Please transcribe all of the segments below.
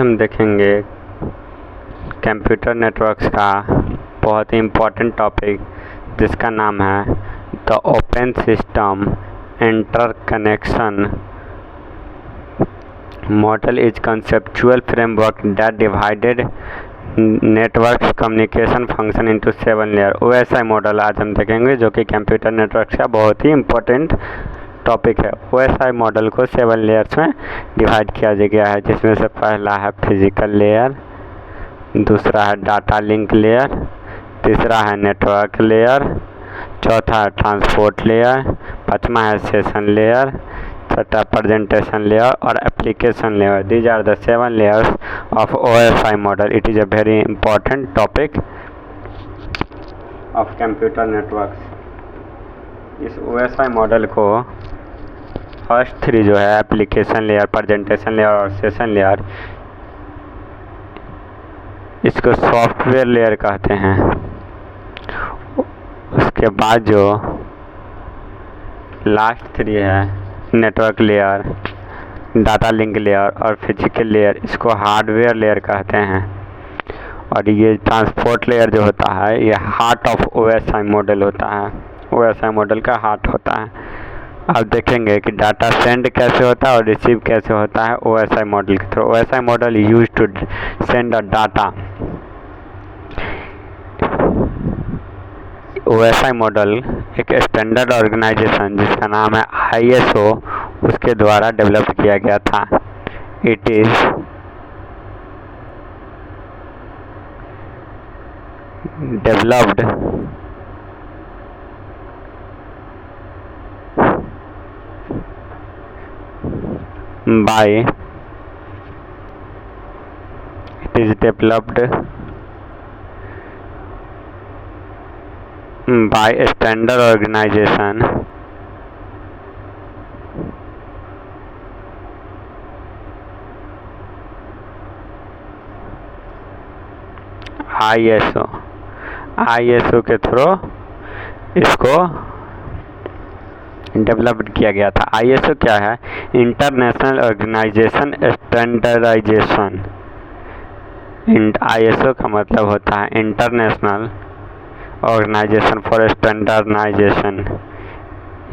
हम देखेंगे computer networks का बहुत ही इम्पोर्टेंट टॉपिक जिसका नाम है the open system interconnection model is conceptual framework that divided network communication function into 7 layer. OSI model आज हम देखेंगे जो कि कंप्यूटर नेटवर्क का बहुत ही इम्पोर्टेंट टॉपिक है। OSI मॉडल को 7 लेयर्स में डिवाइड किया गया है, जिसमें से पहला है फिजिकल लेयर, दूसरा है डाटा लिंक लेयर, तीसरा है नेटवर्क लेयर, चौथा है ट्रांसपोर्ट लेयर, पाँचवा है सेशन लेयर, छठा प्रेजेंटेशन लेयर और application layer. These are the 7 layers of OSI model. It is a very important topic of computer networks. इस OSI मॉडल को फर्स्ट 3 जो है एप्लीकेशन लेयर, प्रेजेंटेशन लेयर और session layer, इसको software layer कहते हैं। उसके बाद जो लास्ट 3 है network layer, data link layer और फिजिकल लेयर, इसको हार्डवेयर लेयर कहते हैं। और ये ट्रांसपोर्ट लेयर जो होता है ये हार्ट ऑफ OSI मॉडल होता है, OSI मॉडल का हार्ट होता है। अब देखेंगे कि डाटा सेंड कैसे होता है और रिसीव कैसे होता है OSI मॉडल के थ्रू। OSI model use to send a data. OSI model एक स्टैंडर्ड ऑर्गेनाइजेशन जिसका नाम है ISO उसके द्वारा डेवलप किया गया था। It is developed by a standard organization ISO के थ्रू इसको डेवलप्ड किया गया था। ISO क्या है? International organisation standardisation. ISO का मतलब होता है इंटरनेशनल ऑर्गेनाइजेशन फॉर स्टैंडर्डाइजेशन।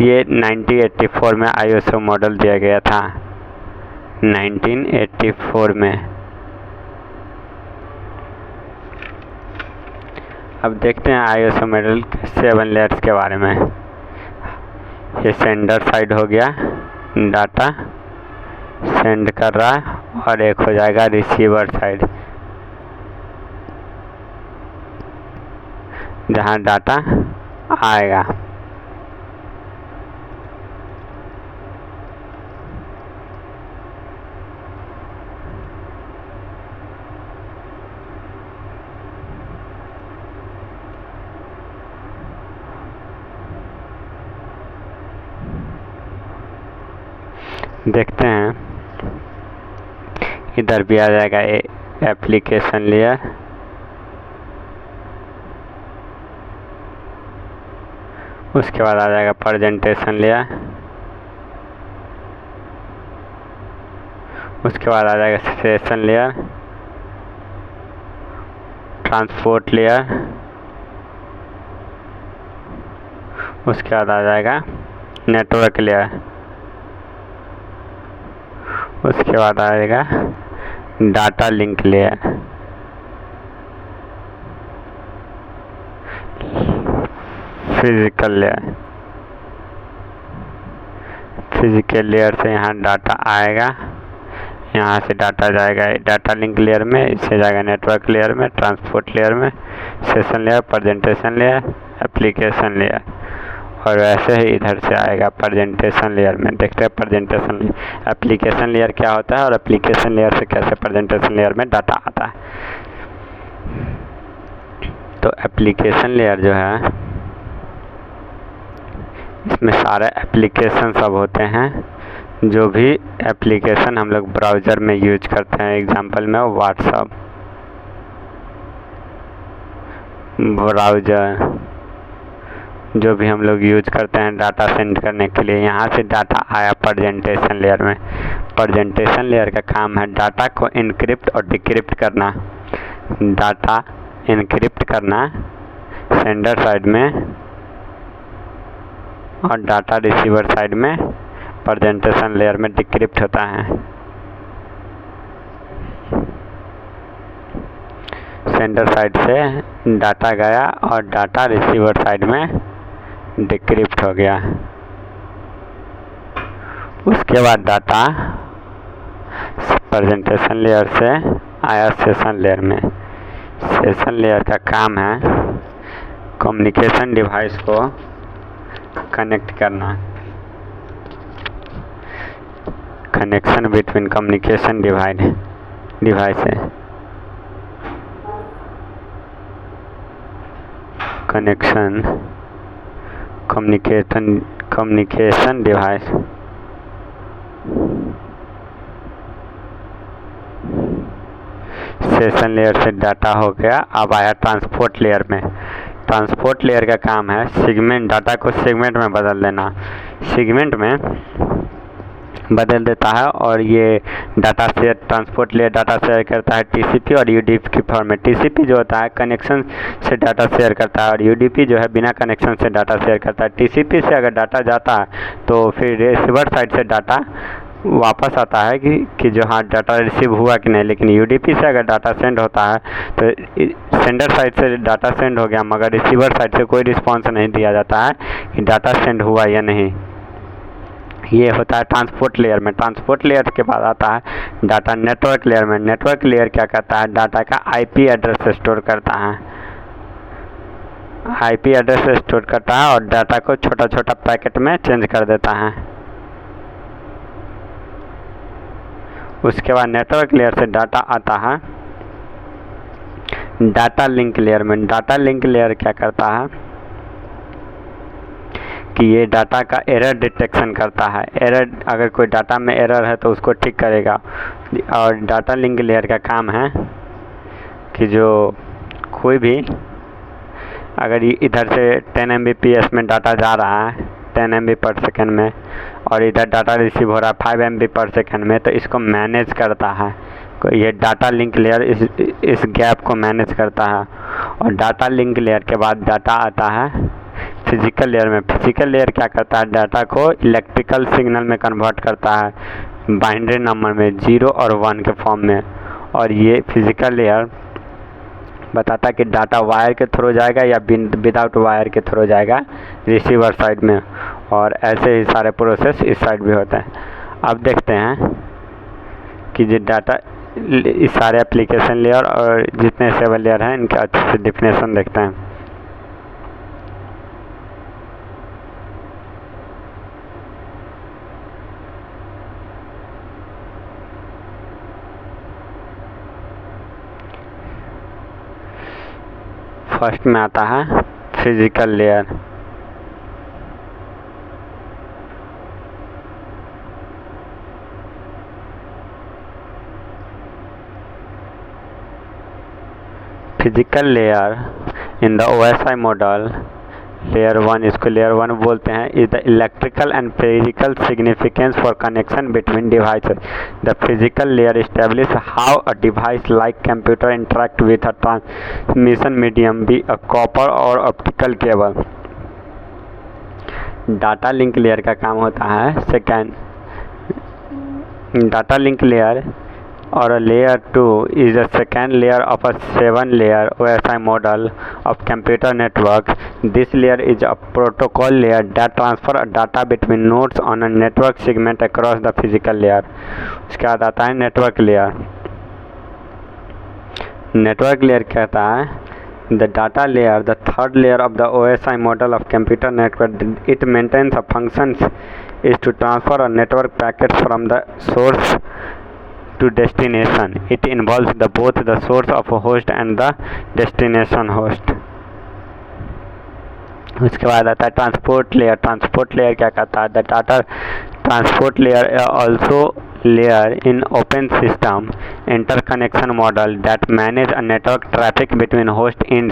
ये 1984 में ISO मॉडल दिया गया था, 1984 में। अब देखते हैं ISO मॉडल 7 लेयर्स के बारे में। ये सेंडर साइड हो गया, डाटा सेंड कर रहा है, और एक हो जाएगा रिसीवर साइड जहाँ डाटा आएगा। देखते हैं, इधर भी आ जाएगा एप्लीकेशन लेयर, उसके बाद आ जाएगा प्रेजेंटेशन लेयर, उसके बाद आ जाएगा सेशन लेयर, ट्रांसपोर्ट लेयर, उसके बाद आ जाएगा नेटवर्क लेयर, उसके बाद आएगा data link layer, physical layer. Physical layer से यहाँ डाटा आएगा, यहाँ से डाटा जाएगा डाटा लिंक लेयर में, इससे जाएगा नेटवर्क लेयर में, ट्रांसपोर्ट लेयर में, session layer, presentation layer, application layer, और वैसे ही इधर से आएगा प्रेजेंटेशन लेयर में। देखते हैं प्रेजेंटेशन लेयर, एप्लीकेशन लेयर क्या होता है और एप्लीकेशन लेयर से कैसे प्रेजेंटेशन लेयर में डाटा आता है। तो एप्लीकेशन लेयर जो है इसमें सारे एप्लीकेशन सब होते हैं, जो भी एप्लीकेशन हम लोग ब्राउज़र में यूज करते हैं। एग्जांपल में व्हाट्सएप ब्राउज़र जो भी हम लोग यूज करते हैं डाटा सेंड करने के लिए। यहाँ से डाटा आया प्रेजेंटेशन लेयर में, प्रेजेंटेशन लेयर का काम है डाटा को इनक्रिप्ट और डिक्रिप्ट करना। डाटा इनक्रिप्ट करना सेंडर साइड में और डाटा रिसीवर साइड में प्रेजेंटेशन लेयर में डिक्रिप्ट होता है। सेंडर साइड से डाटा गया और डाटा रिसीवर साइड में डिक्रिप्ट हो गया। उसके बाद डाटा प्रेजेंटेशन लेयर से आया सेशन लेयर में। सेशन लेयर का काम है कम्युनिकेशन डिवाइस को कनेक्ट करना, connection between communication devices, connection communication device. Session layer से डाटा हो गया, अब आया ट्रांसपोर्ट लेयर में। ट्रांसपोर्ट लेयर का काम है सेगमेंट, डाटा को सेगमेंट में बदल देना। सेगमेंट में बदल देता है और ये data share, transport layer data share करता है टीसीपी और यूडीपी की फॉर्म में। टीसीपी जो होता है कनेक्शन से डाटा शेयर करता है और यूडीपी जो है बिना कनेक्शन से डाटा शेयर करता है। टीसीपी से अगर डाटा जाता है तो फिर रिसीवर साइड से डाटा वापस आता है कि जो हाँ डाटा रिसीव हुआ कि नहीं। लेकिन यूडीपी से अगर डाटा सेंड होता है तो सेंडर साइड से डाटा सेंड हो गया मगर रिसीवर साइड से कोई रिस्पॉन्स नहीं दिया जाता है कि डाटा सेंड हुआ या नहीं। ये होता है ट्रांसपोर्ट लेयर में। ट्रांसपोर्ट लेयर के बाद आता है डाटा नेटवर्क लेयर में। नेटवर्क लेयर क्या करता है, डाटा का आईपी एड्रेस स्टोर करता है। आईपी एड्रेस स्टोर करता है और डाटा को छोटा छोटा पैकेट में चेंज कर देता है। उसके बाद नेटवर्क लेयर से डाटा आता है डाटा लिंक लेयर में। डाटा लिंक लेयर क्या करता है कि ये डाटा का एरर डिटेक्शन करता है। एरर, अगर कोई डाटा में एरर है तो उसको ठीक करेगा। और डाटा लिंक लेयर का काम है कि जो कोई भी अगर इधर से 10 Mbps में डाटा जा रहा है 10 MB पर सेकेंड में और इधर डाटा रिसीव हो रहा है 5 MB पर सेकेंड में, तो इसको मैनेज करता है। ये डाटा लिंक लेयर इस गैप को मैनेज करता है। और डाटा लिंक लेयर के बाद डाटा आता है फिजिकल लेयर में। फिजिकल लेयर क्या करता है, डाटा को इलेक्ट्रिकल सिग्नल में कन्वर्ट करता है बाइनरी नंबर में 0 और 1 के फॉर्म में। और ये फिजिकल लेयर बताता है कि डाटा वायर के थ्रू जाएगा या विदाउट वायर के थ्रू जाएगा रिसीवर साइड में। और ऐसे ही सारे प्रोसेस इस साइड भी होते हैं। अब देखते हैं कि जो डाटा इस सारे एप्लीकेशन लेयर और जितने सेवन लेयर हैं इनका अच्छे से डिफिनेशन देखते हैं। फर्स्ट में आता है physical layer. Physical layer in the OSI model layer 1, इसको लेयर 1 बोलते हैं, is the electrical and physical significance for connection between devices. The physical layer establish how a device like computer interact with a transmission medium be a copper or optical cable. Data link layer का काम होता है second. Data link layer or a layer 2 is a second layer of a 7-layer OSI model of computer network. This layer is a protocol layer that transfer data between nodes on a network segment across the physical layer. उसके बाद आता है network layer. Network layer कहता है the data layer, the third layer of the OSI model of computer network. It maintains a functions is to transfer a network packets from the source to destination. It involves both the source of a host and the destination host. उसके बाद आता है transport layer. Transport layer क्या कहता है? The data transport layer also layer in open system interconnection model that manage a network traffic between host in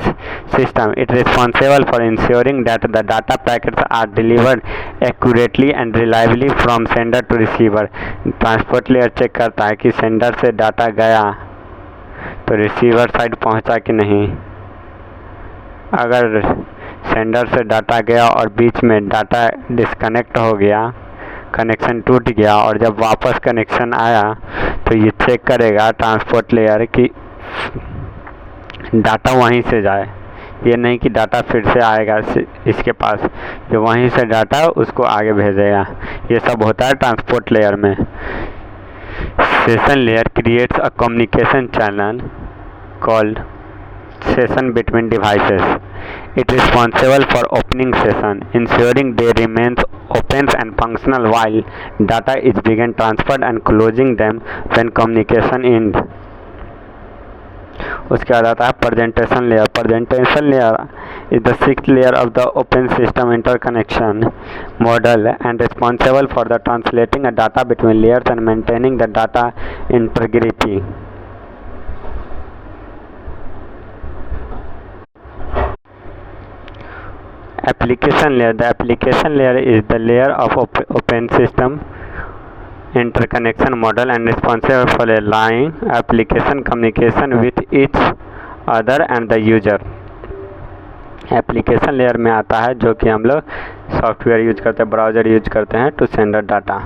system. It is responsible for ensuring that the data packets are delivered accurately and reliably from sender to receiver. Transport layer check करता है कि sender से data गया तो receiver side पहुंचा कि नहीं। अगर सेंडर से डाटा गया और बीच में डाटा डिस्कनेक्ट हो गया, कनेक्शन टूट गया, और जब वापस कनेक्शन आया तो ये चेक करेगा ट्रांसपोर्ट लेयर कि डाटा वहीं से जाए। ये नहीं कि डाटा फिर से आएगा इसके पास, जो वहीं से डाटा उसको आगे भेजेगा। ये सब होता है ट्रांसपोर्ट लेयर में। Session layer creates a communication channel called session between devices. It is responsible for opening session, ensuring they remain open and functional while data is being transferred and closing them when communication ends. उसके बाद आता है presentation layer. Presentation layer is the sixth layer of the open system interconnection model and responsible for the translating a data between layers and maintaining the data integrity. Application layer. The application layer is the layer of open system interconnection model and responsible for allowing application communication with each other and the user. Application layer में आता है जो कि हम लोग software use करते हैं, browser use करते हैं टू सेंड डाटा।